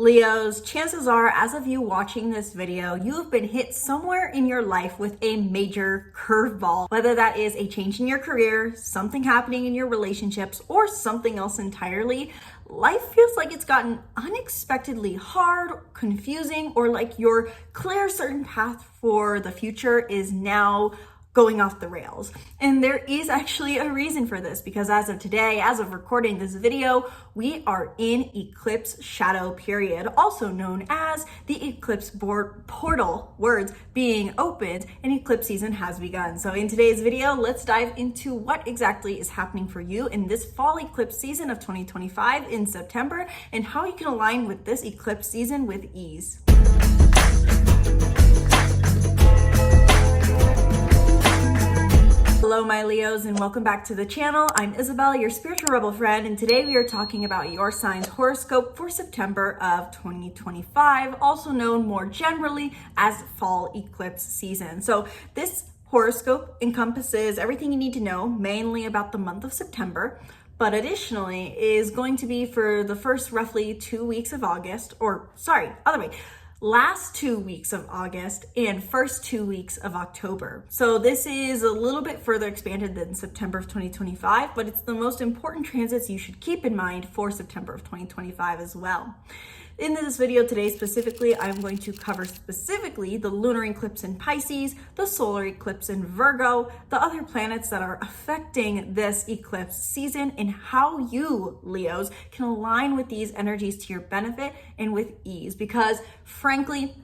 Leos, chances are, as of you watching this video, you have been hit somewhere in your life with a major curveball. Whether that is a change in your career, something happening in your relationships, or something else entirely, life feels like it's gotten unexpectedly hard, confusing, or like your clear, certain path for the future is now going off the rails. And there is actually a reason for this, because as of today, as of recording this video, we are in eclipse shadow period, also known as the eclipse portal, words being opened, and eclipse season has begun. So in today's video, let's dive into what exactly is happening for you in this fall eclipse season of 2025 in September, and how you can align with this eclipse season with ease. Hello my Leos, and welcome back to the channel. I'm Isabel, your spiritual rebel friend, and today we are talking about your sign's horoscope for September of 2025, also known more generally as fall eclipse season. So this horoscope encompasses everything you need to know, mainly about the month of September, but additionally is going to be for the first roughly 2 weeks of August, last 2 weeks of August and first 2 weeks of October. So this is a little bit further expanded than September of 2025, but it's the most important transits you should keep in mind for September of 2025 as well. In this video today specifically, I'm going to cover specifically the lunar eclipse in Pisces, the solar eclipse in Virgo, the other planets that are affecting this eclipse season, and how you, Leos, can align with these energies to your benefit and with ease. Because frankly,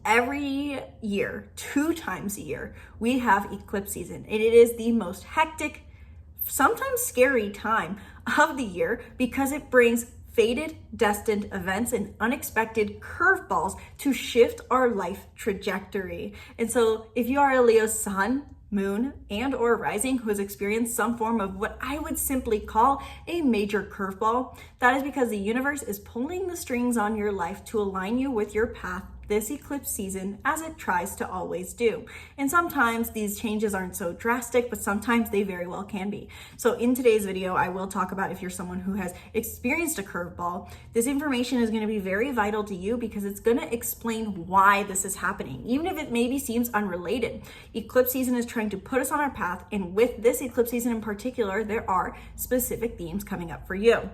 every year, 2 times a year, we have eclipse season, and it is the most hectic, sometimes scary time of the year because it brings fated, destined events and unexpected curveballs to shift our life trajectory. And so if you are a Leo sun, moon, and or rising who has experienced some form of what I would simply call a major curveball, that is because the universe is pulling the strings on your life to align you with your path this eclipse season, as it tries to always do. And sometimes these changes aren't so drastic, but sometimes they very well can be. So in today's video, I will talk about if you're someone who has experienced a curveball, this information is going to be very vital to you because it's going to explain why this is happening, even if it maybe seems unrelated. Eclipse season is trying to put us on our path, and with this eclipse season in particular, there are specific themes coming up for you.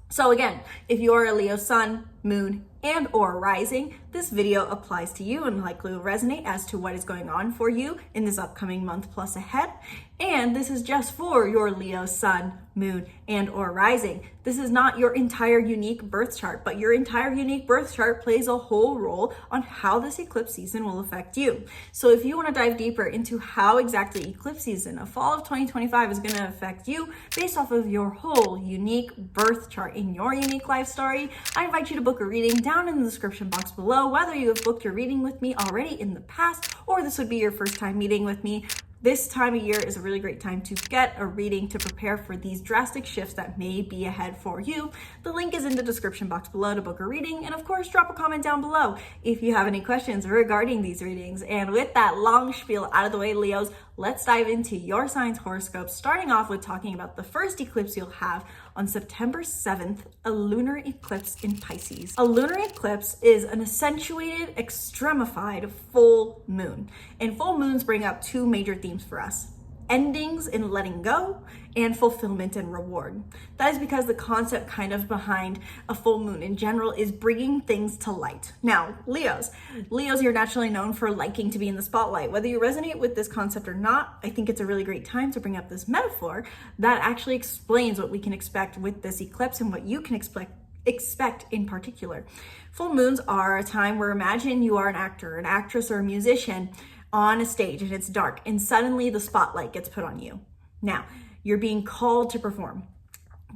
So again, if you are a Leo sun, moon, and or rising, this video applies to you and likely will resonate as to what is going on for you in this upcoming month plus ahead. And this is just for your Leo sun, moon, and or rising. This is not your entire unique birth chart, but your entire unique birth chart plays a whole role on how this eclipse season will affect you. So if you want to dive deeper into how exactly eclipse season of fall of 2025 is going to affect you based off of your whole unique birth chart in your unique life story, I invite you to book a reading down in the description box below. Whether you have booked your reading with me already in the past, or this would be your first time meeting with me, this time of year is a really great time to get a reading to prepare for these drastic shifts that may be ahead for you. The link is in the description box below to book a reading, and of course, drop a comment down below if you have any questions regarding these readings. And with that long spiel out of the way, Leos, let's dive into your sign's horoscope, starting off with talking about the first eclipse you'll have on September 7th, a lunar eclipse in Pisces. A lunar eclipse is an accentuated, extremified full moon. And full moons bring up 2 major themes for us: endings and letting go, and fulfillment and reward. That is because the concept kind of behind a full moon in general is bringing things to light. Now, Leos, you're naturally known for liking to be in the spotlight. Whether you resonate with this concept or not, I think it's a really great time to bring up this metaphor that actually explains what we can expect with this eclipse and what you can expect in particular. Full moons are a time where, imagine you are an actor, an actress, or a musician on a stage and it's dark and suddenly the spotlight gets put on you. Now, you're being called to perform.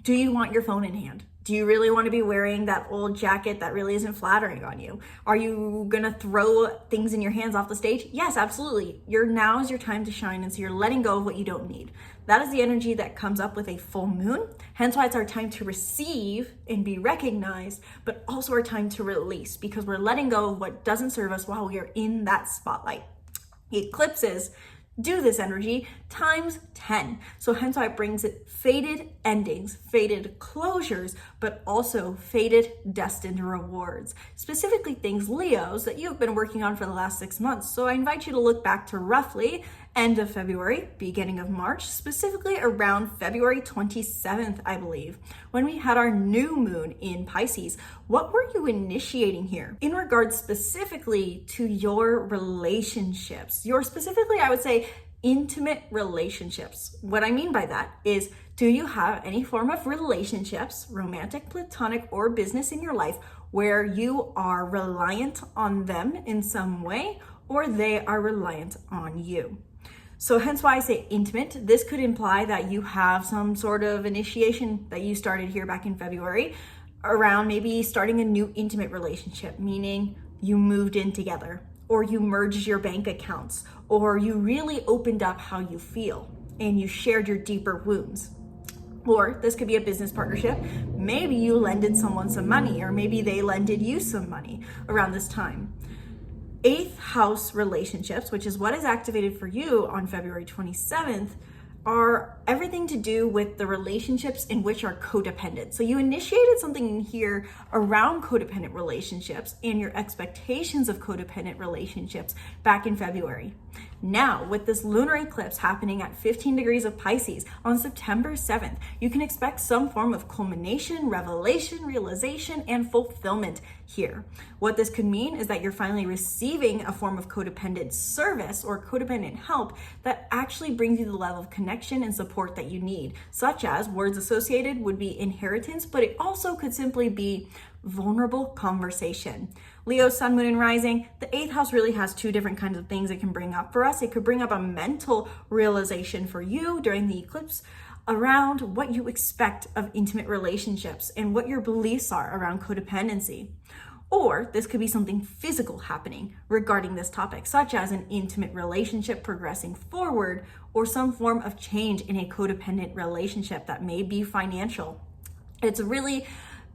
Do you want your phone in hand? Do you really want to be wearing that old jacket that really isn't flattering on you? Are you gonna throw things in your hands off the stage? Yes, absolutely. Now is your time to shine, and so you're letting go of what you don't need. That is the energy that comes up with a full moon. Hence why it's our time to receive and be recognized, but also our time to release, because we're letting go of what doesn't serve us while we are in that spotlight. Eclipses do this energy times 10. So hence why it brings it fated endings, fated closures, but also fated destined rewards. Specifically things, Leos, that you have been working on for the last 6 months. So I invite you to look back to roughly end of February, beginning of March, specifically around February 27th, I believe, when we had our new moon in Pisces. What were you initiating here in regards specifically to your relationships? Specifically, I would say, intimate relationships. What I mean by that is, do you have any form of relationships, romantic, platonic, or business in your life where you are reliant on them in some way, or they are reliant on you? So hence why I say intimate. This could imply that you have some sort of initiation that you started here back in February around maybe starting a new intimate relationship, meaning you moved in together, or you merged your bank accounts, or you really opened up how you feel and you shared your deeper wounds. Or this could be a business partnership. Maybe you lended someone some money, or maybe they lended you some money around this time. 8th house relationships, which is what is activated for you on February 27th, are everything to do with the relationships in which are codependent. So you initiated something in here around codependent relationships and your expectations of codependent relationships back in February. Now, with this lunar eclipse happening at 15 degrees of Pisces on September 7th, you can expect some form of culmination, revelation, realization, and fulfillment here. What this could mean is that you're finally receiving a form of codependent service or codependent help that actually brings you the level of connection and support that you need, such as words associated would be inheritance, but it also could simply be vulnerable conversation. Leo, sun, moon, and rising, the 8th house really has 2 different kinds of things it can bring up for us. It could bring up a mental realization for you during the eclipse around what you expect of intimate relationships and what your beliefs are around codependency. Or this could be something physical happening regarding this topic, such as an intimate relationship progressing forward, or some form of change in a codependent relationship that may be financial. It's really,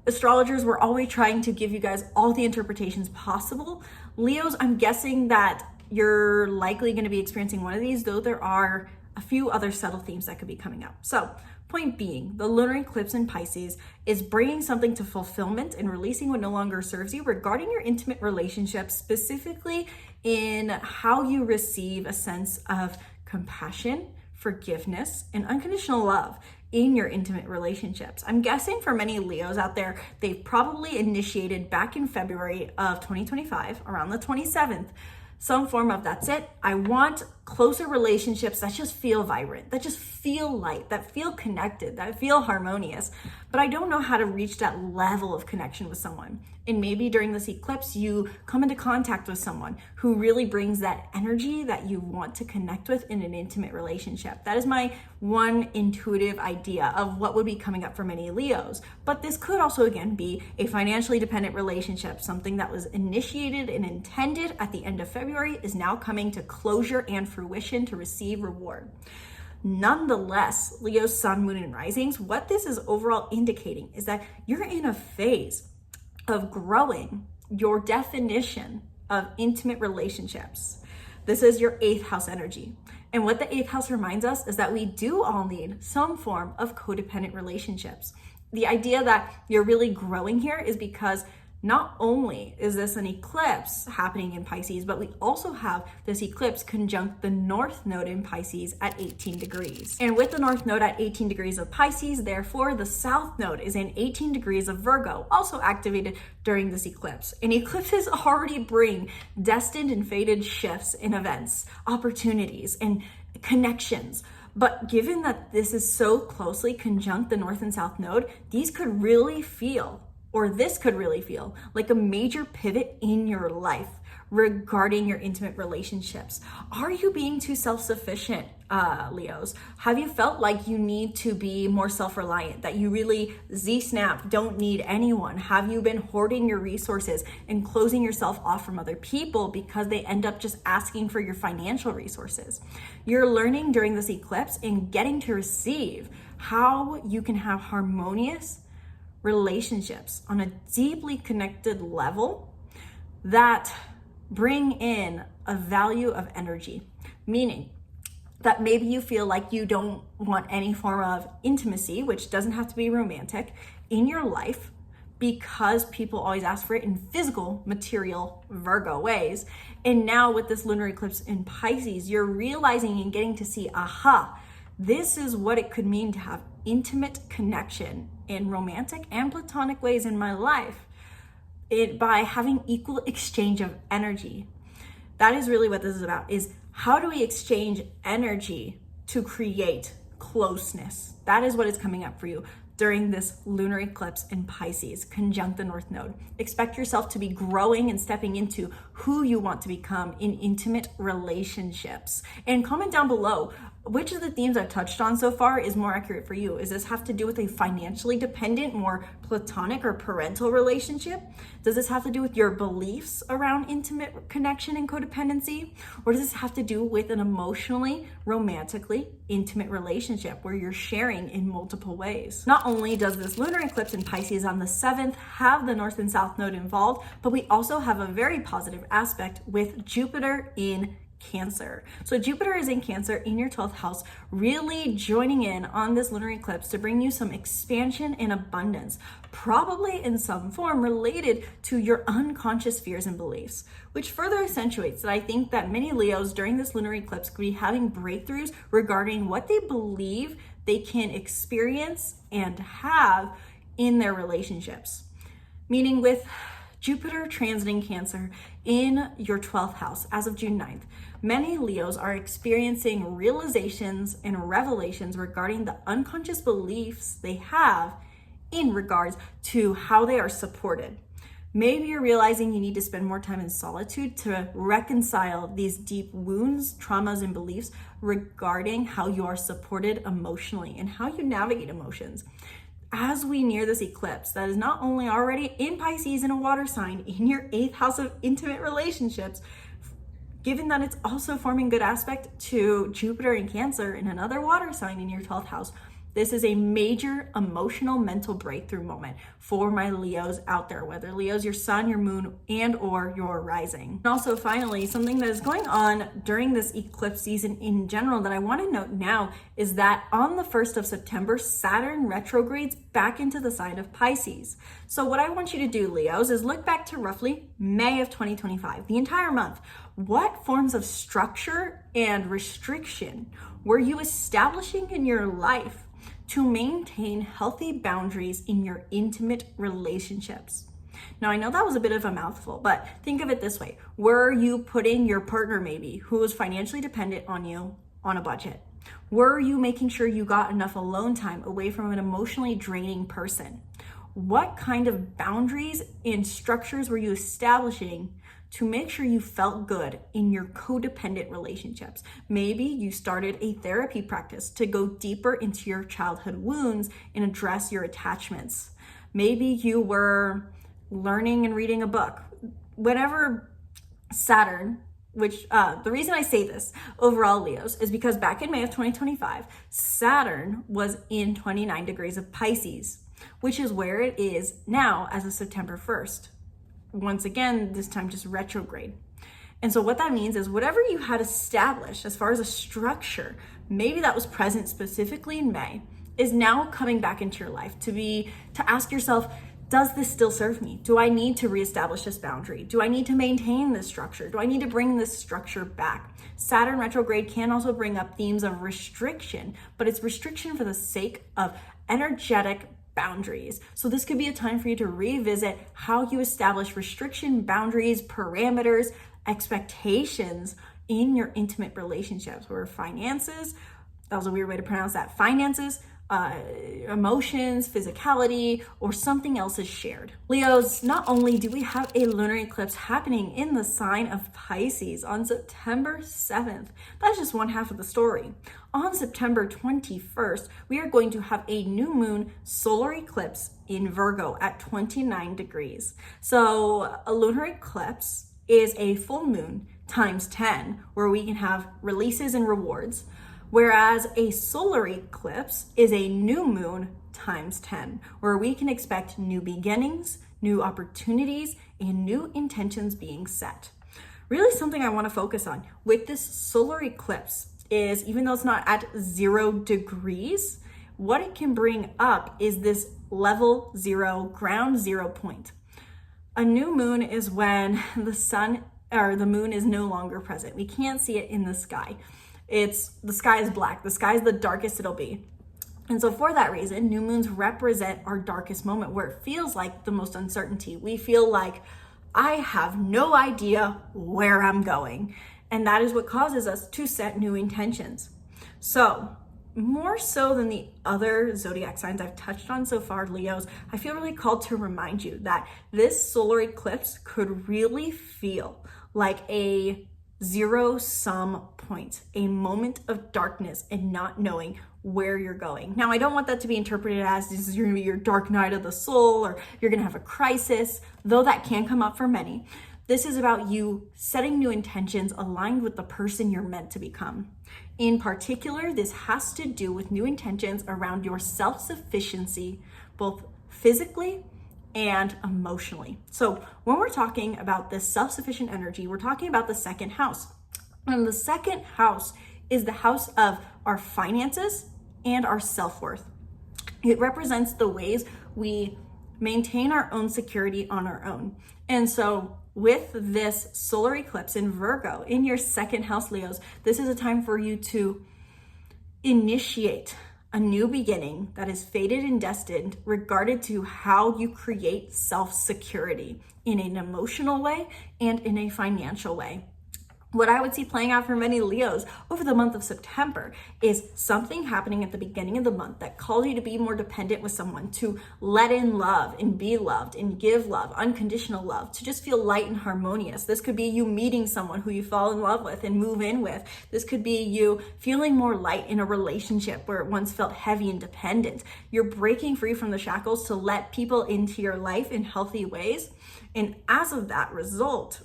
astrologers, we're always trying to give you guys all the interpretations possible. Leos, I'm guessing that you're likely going to be experiencing one of these, though there are a few other subtle themes that could be coming up. So point being, the lunar eclipse in Pisces is bringing something to fulfillment and releasing what no longer serves you regarding your intimate relationships, specifically in how you receive a sense of compassion, forgiveness, and unconditional love in your intimate relationships. I'm guessing for many Leos out there, they've probably initiated back in February of 2025, around the 27th, some form of that's it. I want closer relationships that just feel vibrant, that just feel light, that feel connected, that feel harmonious. But I don't know how to reach that level of connection with someone. And maybe during this eclipse, you come into contact with someone who really brings that energy that you want to connect with in an intimate relationship. That is my one intuitive idea of what would be coming up for many Leos. But this could also, again, be a financially dependent relationship. Something that was initiated and intended at the end of February is now coming to closure and fruition to receive reward. Nonetheless, Leo, sun, moon, and risings, what this is overall indicating is that you're in a phase of growing your definition of intimate relationships. This is your 8th house energy. And what the 8th house reminds us is that we do all need some form of codependent relationships. The idea that you're really growing here is because not only is this an eclipse happening in Pisces, but we also have this eclipse conjunct the North Node in Pisces at 18 degrees. And with the North Node at 18 degrees of Pisces, therefore, the South Node is in 18 degrees of Virgo, also activated during this eclipse. And eclipses already bring destined and fated shifts in events, opportunities, and connections. But given that this is so closely conjunct the North and South Node, this could really feel like a major pivot in your life regarding your intimate relationships. Are you being too self-sufficient, Leos? Have you felt like you need to be more self-reliant, that you really Z-snap, don't need anyone? Have you been hoarding your resources and closing yourself off from other people because they end up just asking for your financial resources? You're learning during this eclipse and getting to receive how you can have harmonious relationships on a deeply connected level that bring in a value of energy. Meaning, that maybe you feel like you don't want any form of intimacy, which doesn't have to be romantic, in your life, because people always ask for it in physical, material Virgo ways. And now with this lunar eclipse in Pisces, you're realizing and getting to see, aha, this is what it could mean to have intimate connection in romantic and platonic ways in my life, by having equal exchange of energy. That is really what this is about, is how do we exchange energy to create closeness? That is what is coming up for you during this lunar eclipse in Pisces, conjunct the North Node. Expect yourself to be growing and stepping into who you want to become in intimate relationships. And comment down below, which of the themes I've touched on so far is more accurate for you? Does this have to do with a financially dependent, more platonic or parental relationship? Does this have to do with your beliefs around intimate connection and codependency? Or does this have to do with an emotionally, romantically intimate relationship where you're sharing in multiple ways? Not only does this lunar eclipse in Pisces on the 7th have the North and South Node involved, but we also have a very positive aspect with Jupiter in Cancer. So Jupiter is in Cancer in your 12th house, really joining in on this lunar eclipse to bring you some expansion and abundance, probably in some form related to your unconscious fears and beliefs, which further accentuates that I think that many Leos during this lunar eclipse could be having breakthroughs regarding what they believe they can experience and have in their relationships. Meaning with Jupiter transiting Cancer in your 12th house as of June 9th, many Leos are experiencing realizations and revelations regarding the unconscious beliefs they have in regards to how they are supported. Maybe you're realizing you need to spend more time in solitude to reconcile these deep wounds, traumas, and beliefs regarding how you are supported emotionally and how you navigate emotions. As we near this eclipse that is not only already in Pisces in a water sign in your 8th house of intimate relationships, given that it's also forming good aspect to Jupiter in Cancer in another water sign in your 12th house, this is a major emotional mental breakthrough moment for my Leos out there, whether Leo's your sun, your moon, and or your rising. And also finally, something that is going on during this eclipse season in general that I want to note now is that on the 1st of September, Saturn retrogrades back into the sign of Pisces. So what I want you to do, Leos, is look back to roughly May of 2025, the entire month. What forms of structure and restriction were you establishing in your life to maintain healthy boundaries in your intimate relationships? Now, I know that was a bit of a mouthful, but think of it this way. Were you putting your partner maybe who was financially dependent on you on a budget? Were you making sure you got enough alone time away from an emotionally draining person? What kind of boundaries and structures were you establishing to make sure you felt good in your codependent relationships? Maybe you started a therapy practice to go deeper into your childhood wounds and address your attachments. Maybe you were learning and reading a book. Whenever Saturn, which the reason I say this overall, Leos, is because back in May of 2025, Saturn was in 29 degrees of Pisces, which is where it is now as of September 1st. Once again, this time just retrograde. And so what that means is whatever you had established as far as a structure, maybe that was present specifically in May, is now coming back into your life to ask yourself, does this still serve me? Do I need to reestablish this boundary? Do I need to maintain this structure? Do I need to bring this structure back? Saturn retrograde can also bring up themes of restriction, but it's restriction for the sake of energetic boundaries. So this could be a time for you to revisit how you establish restriction, boundaries, parameters, expectations in your intimate relationships, where finances, that was a weird way to pronounce that, finances, emotions, physicality, or something else is shared. Leos, not only do we have a lunar eclipse happening in the sign of Pisces on September 7th, that's just one half of the story. On September 21st, we are going to have a new moon solar eclipse in Virgo at 29 degrees. So a lunar eclipse is a full moon times 10, where we can have releases and rewards. Whereas a solar eclipse is a new moon times 10, where we can expect new beginnings, new opportunities, and new intentions being set. Really something I want to focus on with this solar eclipse is, even though it's not at 0 degrees, what it can bring up is this level 0, ground 0 point. A new moon is when the sun or the moon is no longer present. We can't see it in the sky. The sky is black. The sky is the darkest it'll be. And so for that reason, new moons represent our darkest moment, where it feels like the most uncertainty. We feel like I have no idea where I'm going. And that is what causes us to set new intentions. So more so than the other zodiac signs I've touched on so far, Leos, I feel really called to remind you that this solar eclipse could really feel like a zero-sum point, a moment of darkness and not knowing where you're going. Now, I don't want that to be interpreted as this is going to be your dark night of the soul or you're going to have a crisis, though that can come up for many. This is about you setting new intentions aligned with the person you're meant to become. In particular, this has to do with new intentions around your self-sufficiency, both physically and emotionally. So when we're talking about this self-sufficient energy, we're talking about the second house. And the second house is the house of our finances and our self-worth. It represents the ways we maintain our own security on our own. And so with this solar eclipse in Virgo, in your second house, Leos, this is a time for you to initiate a new beginning that is fated and destined regarding to how you create self-security in an emotional way and in a financial way. What I would see playing out for many Leos over the month of September is something happening at the beginning of the month that calls you to be more dependent with someone, to let in love and be loved and give love, unconditional love, to just feel light and harmonious. This could be you meeting someone who you fall in love with and move in with. This could be you feeling more light in a relationship where it once felt heavy and dependent. You're breaking free from the shackles to let people into your life in healthy ways. And as a result,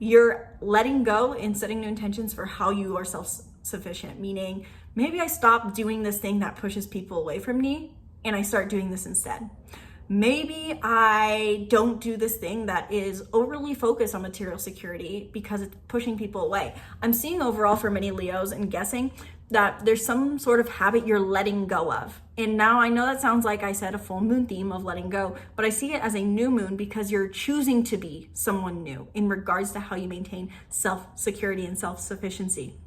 you're letting go and setting new intentions for how you are self-sufficient, meaning maybe I stop doing this thing that pushes people away from me and I start doing this instead. Maybe I don't do this thing that is overly focused on material security because it's pushing people away. I'm seeing overall for many Leos and guessing that there's some sort of habit you're letting go of. And now I know that sounds like I said a full moon theme of letting go, but I see it as a new moon because you're choosing to be someone new in regards to how you maintain self-security and self-sufficiency.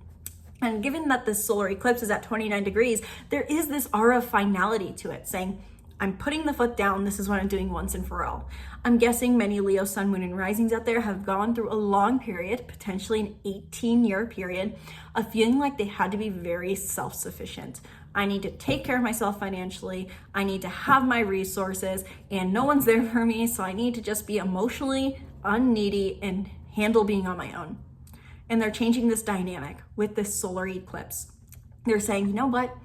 And given that this solar eclipse is at 29 degrees, there is this aura of finality to it, saying, I'm putting the foot down. This is what I'm doing once and for all. I'm guessing many Leo, Sun, Moon, and Risings out there have gone through a long period, potentially an 18-year period, of feeling like they had to be very self-sufficient. I need to take care of myself financially. I need to have my resources, and no one's there for me, so I need to just be emotionally unneedy and handle being on my own. And they're changing this dynamic with this solar eclipse. They're saying, you know what?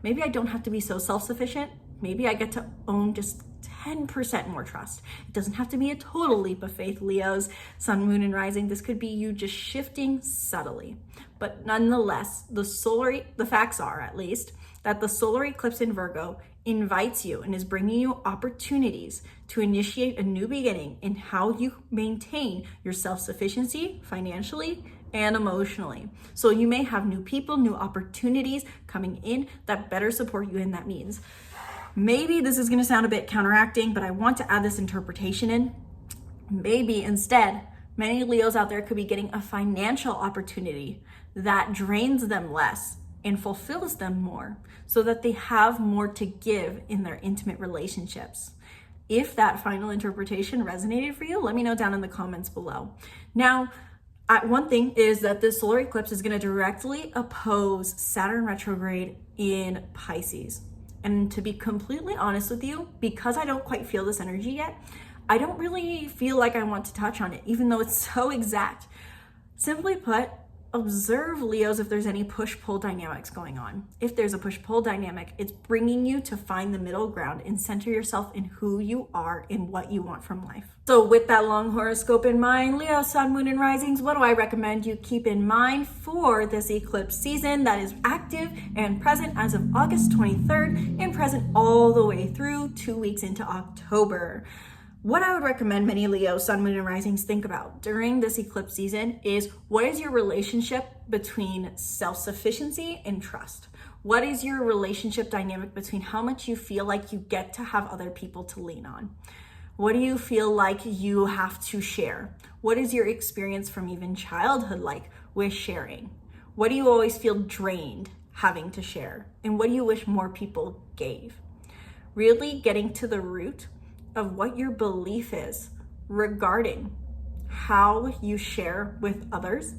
Maybe I don't have to be so self-sufficient. Maybe I get to own just 10% more trust. It doesn't have to be a total leap of faith, Leos, Sun, Moon, and Rising. This could be you just shifting subtly. But nonetheless, the facts are, at least, that the solar eclipse in Virgo invites you and is bringing you opportunities to initiate a new beginning in how you maintain your self-sufficiency financially and emotionally. So you may have new people, new opportunities coming in that better support you in that means. Maybe this is going to sound a bit counteracting, but I want to add this interpretation in. Maybe instead, many Leos out there could be getting a financial opportunity that drains them less and fulfills them more so that they have more to give in their intimate relationships. If that final interpretation resonated for you, let me know down in the comments below. Now, one thing is that this solar eclipse is going to directly oppose Saturn retrograde in Pisces. And to be completely honest with you, because I don't quite feel this energy yet, I don't really feel like I want to touch on it, even though it's so exact. Simply put, observe, Leos, if there's any push-pull dynamics going on. If there's a push-pull dynamic, it's bringing you to find the middle ground and center yourself in who you are and what you want from life. So with that long horoscope in mind, Leo, Sun, Moon, and Risings, what do I recommend you keep in mind for this eclipse season that is active and present as of August 23rd and present all the way through 2 weeks into October? What I would recommend many Leo, Sun, Moon, and Risings think about during this eclipse season is, what is your relationship between self-sufficiency and trust? What is your relationship dynamic between how much you feel like you get to have other people to lean on? What do you feel like you have to share? What is your experience from even childhood like with sharing? What do you always feel drained having to share? And what do you wish more people gave? Really getting to the root of what your belief is regarding how you share with others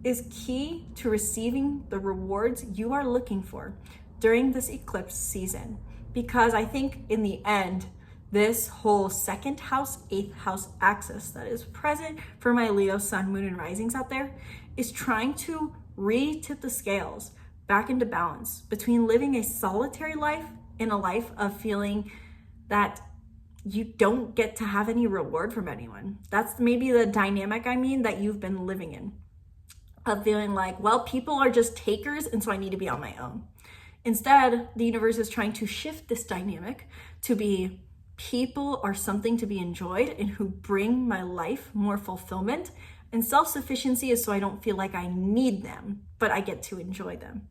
is key to receiving the rewards you are looking for during this eclipse season. Because I think in the end, this whole second house, eighth house axis that is present for my Leo, Sun, Moon, and Risings out there is trying to re-tip the scales back into balance between living a solitary life and a life of feeling that you don't get to have any reward from anyone. That's maybe the dynamic, that you've been living in, of feeling like, well, people are just takers, and so I need to be on my own. Instead, the universe is trying to shift this dynamic to be, people are something to be enjoyed and who bring my life more fulfillment. And self-sufficiency is so I don't feel like I need them, but I get to enjoy them.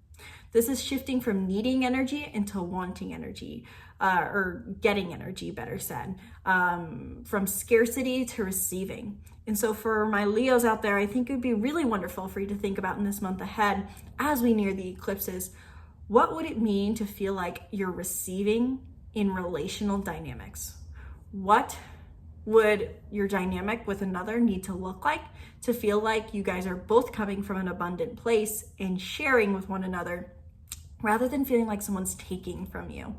This is shifting from needing energy into wanting energy, or getting energy, better said, from scarcity to receiving. And so for my Leos out there, I think it would be really wonderful for you to think about in this month ahead, as we near the eclipses, what would it mean to feel like you're receiving in relational dynamics? What would your dynamic with another need to look like to feel like you guys are both coming from an abundant place and sharing with one another, rather than feeling like someone's taking from you?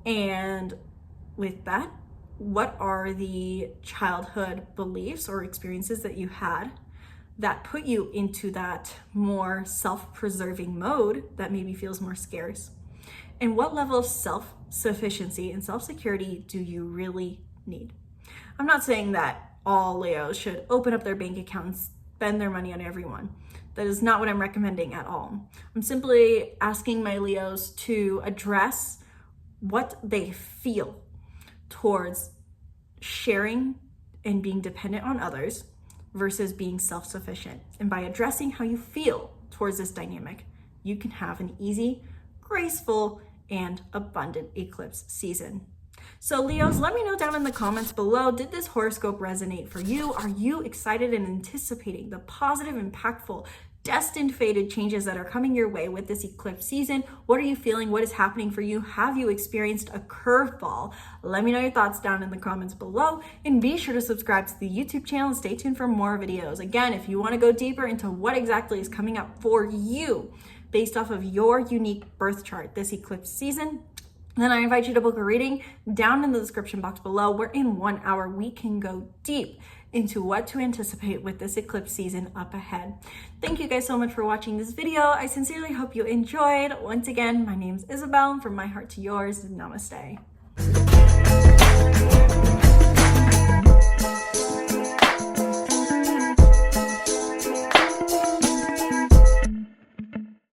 And with that, what are the childhood beliefs or experiences that you had that put you into that more self-preserving mode that maybe feels more scarce? And what level of self-sufficiency and self-security do you really need? I'm not saying that all Leos should open up their bank account and spend their money on everyone. That is not what I'm recommending at all. I'm simply asking my Leos to address what they feel towards sharing and being dependent on others versus being self-sufficient. And by addressing how you feel towards this dynamic, you can have an easy, graceful, and abundant eclipse season. So Leos, let me know down in the comments below, did this horoscope resonate for you? Are you excited and anticipating the positive, impactful, destined, fated changes that are coming your way with this eclipse season? What are you feeling? What is happening for you? Have you experienced a curveball? Let me know your thoughts down in the comments below, and be sure to subscribe to the YouTube channel and stay tuned for more videos. Again, if you want to go deeper into what exactly is coming up for you based off of your unique birth chart this eclipse season, then I invite you to book a reading down in the description box below, where in 1 hour we can go deep into what to anticipate with this eclipse season up ahead. Thank you guys so much for watching this video. I sincerely hope you enjoyed. Once again, my name's Isabel, and from my heart to yours, namaste.